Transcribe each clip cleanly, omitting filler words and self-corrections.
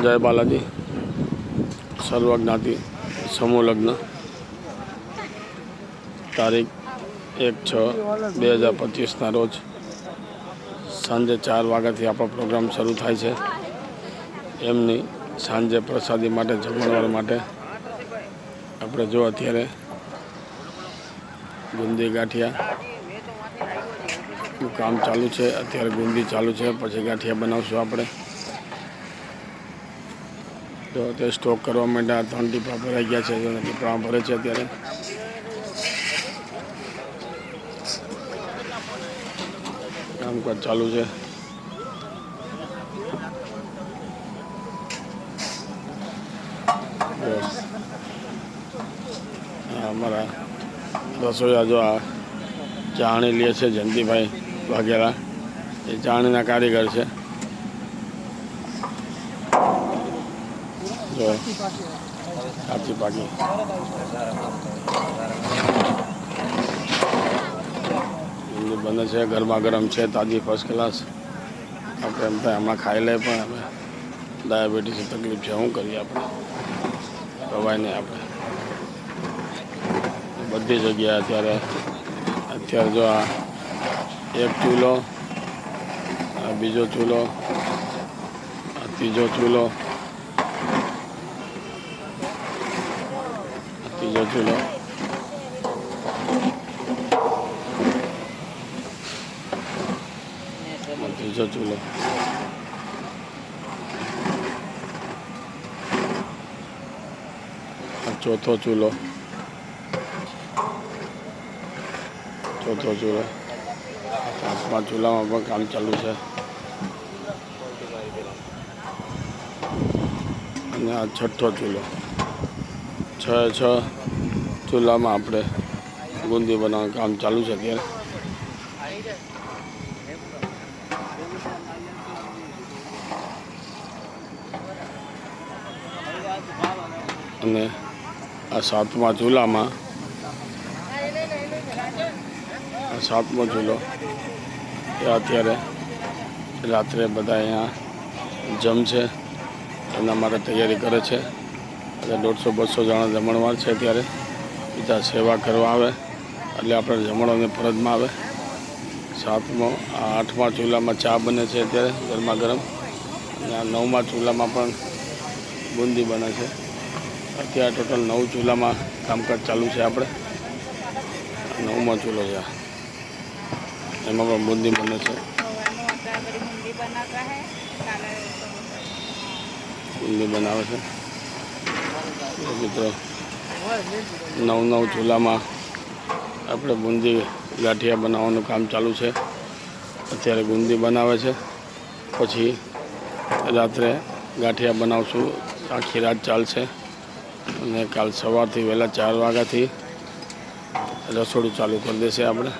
જય બાલાજી સર્વજ્ઞાતિ સમૂહ લગ્ન તારીખ 1/6/2025 રોજ સાંજે 4 વાગ્યાથી આપણો પ્રોગ્રામ શરૂ થાય છે. એમની સાંજે પ્રસાદી માટે જમણવાર માટે આપણે જો અત્યારે ગુંદી ગાંઠિયાનું કામ ચાલુ છે. અત્યારે ગુંદી ચાલુ છે, પછી ગાંઠિયા બનાવશું આપણે. તો તે સ્ટોક કરવા માટે આ 3 ટીપા ભરાઈ ગયા છે. ટીપા ભરે છે અત્યારે. કામકાજ ચાલુ છે. અમારા રસોઈયા જો આ ચાણી લે છે, જયંતિભાઈ વાઘેલા, એ ચાણીના કારીગર છે. જો કાચી પાકી બને છે, ગરમા ગરમ છે, તાજી ફર્સ્ટ ક્લાસ. આપણે એમ થાય હમણાં ખાઈ લે, પણ અમે ડાયાબિટીસની તકલીફ છે, શું કરીએ આપણે, ખવાય નહીં આપણે. બધી જગ્યાએ અત્યારે જો આ એક ચૂલો, આ બીજો ચૂલો, આ ત્રીજો ચૂલો, આ ત્રીજો ચૂલો, ત્રીજો ચૂલો, આ ચોથો ચૂલો, ચોથો ચૂલો, 5મા ચૂલામાં પણ કામ ચાલુ છે. અને આ 6થો ચૂલો. 6 ચૂલામાં આપણે બુંદી બનાવવાનું કામ ચાલુ છે અત્યારે. અને આ 7મા ચૂલામાં, આ 7મો ચૂલો એ અત્યારે રાત્રે બધા અહીંયા જમશે, એના માટે તૈયારી કરે છે. એટલે 150-200 જણા જમણવાર છે. અત્યારે બીજા સેવા કરવા આવે એટલે આપણે જમણવાની ફરજમાં આવે. 7મો, આ 8મા ચૂલામાં ચા બને છે અત્યારે ગરમા ગરમ. અને આ 9મા ચૂલામાં પણ બુંદી બને છે. અત્યારે ટોટલ 9 ચૂલામાં કામકાજ ચાલુ છે. આપણે 9મો ચૂલો છે, એમાં પણ બુંદી બને છે. બુંદી બનાવે છે મિત્રો. 9 ચૂલામાં આપણે બુંદી ગાંઠિયા બનાવવાનું કામ ચાલુ છે. અત્યારે બુંદી બનાવે છે, પછી રાત્રે ગાંઠિયા બનાવશું. આખી રાત ચાલશે. અને કાલ સવારથી વહેલા 4 વાગ્યાથી રસોડું ચાલુ કરી દેશે આપણે.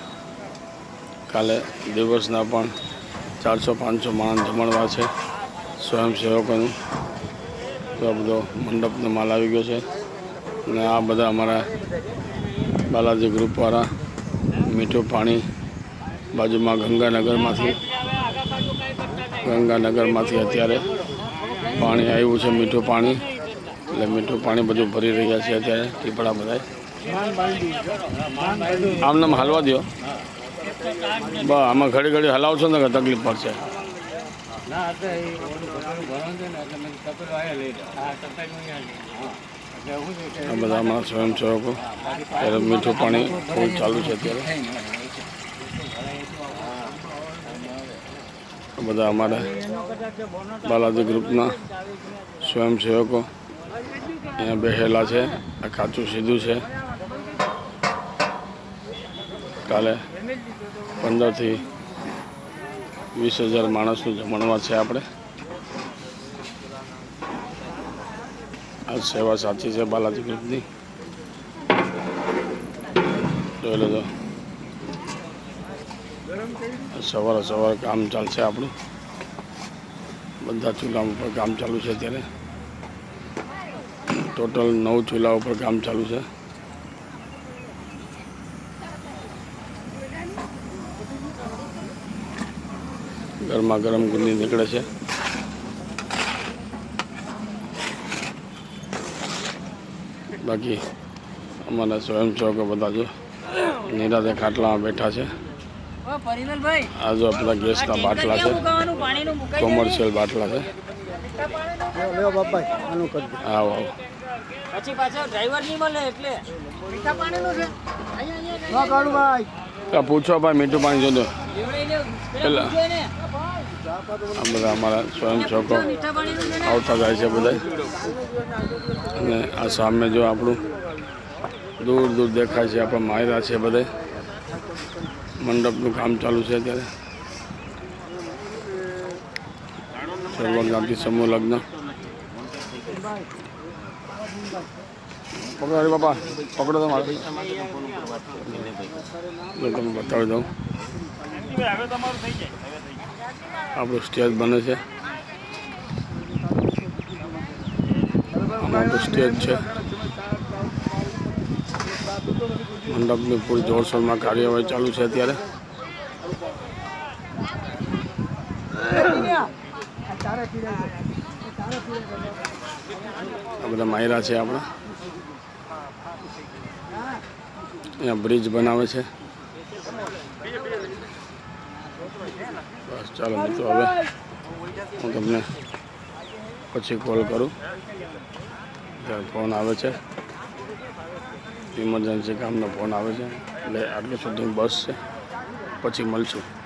કાલે દિવસના પણ 400-500 માણસ જમણવાર છે, સ્વયંસેવકોનું. તો આ બધો મંડપનો માલ આવી ગયો છે. અને આ બધા અમારા બાલાજી ગ્રુપવાળા મીઠું પાણી બાજુમાં ગંગાનગરમાંથી અત્યારે પાણી આવ્યું છે, મીઠું પાણી. એટલે મીઠું પાણી બધું ભરી રહ્યા છે અત્યારે ટીપડા બધા. આમને હાલવા દો, બસ આમાં ઘડી હલાવશો ને તકલીફ પડશે. આ બધા અમારા સ્વયંસેવકો ત્યારે મીઠું પાણી ફૂલ ચાલુ છે અત્યારે. બધા અમારા બાલાજી ગ્રુપના સ્વયંસેવકો અહીંયા બેસેલા છે. આ કાચું સીધું છે. કાલે 15,000 થી 20,000 માણસનું જમણવાર છે આપણે. આ સેવા સાચી છે બાલાજી ગ્રુપની. જોઈ લેજો, સવારે કામ ચાલશે આપણું. બધા ચૂલા ઉપર કામ ચાલુ છે અત્યારે. ટોટલ 9 ચૂલા ઉપર કામ ચાલુ છે. ગરમા ગરમ ગુંદી નીકળે છે. બાકી અમારા સ્વયંસેવકો બધા જો નિરાતે ખાટલામાં બેઠા છે. આ જો આપણા ગેસના બાટલા છે, કોમર્શિયલ બાટલા છે. આવો પછી પાછો ડ્રાઈવર નહીં મળે એટલે પૂછો ભાઈ, મીઠું પાણી જોજો પેલા. આ બધા અમારા સ્વયંસેવકો આવતા જાય છે બધા. અને આ સામે જો આપણું દૂર દૂર દેખાય છે આપણા માયરા છે બધા. મંડપનું કામ ચાલુ છે અત્યારે. સર્વજ્ઞાતિ સમૂહ લગ્ન. પકડો અરે બાપા, પકડો તો મારે તમને બતાવી દઉં. આપણું સ્ટેજ બને છે. આપણું સ્ટેજ છે. મંડપની પૂરી જોરશોરમાં કાર્યવાહી ચાલુ છે અત્યારે. આ બધા માયરા છે આપણા. અહીંયા બ્રિજ બનાવે છે. બસ ચાલો મિત્રો, હવે હું તમને પછી કોલ કરું. ત્યારે ફોન આવે છે, ઇમરજન્સી કામનો ફોન આવે છે, એટલે આટલું સુધી બસ છે, પછી મળશું.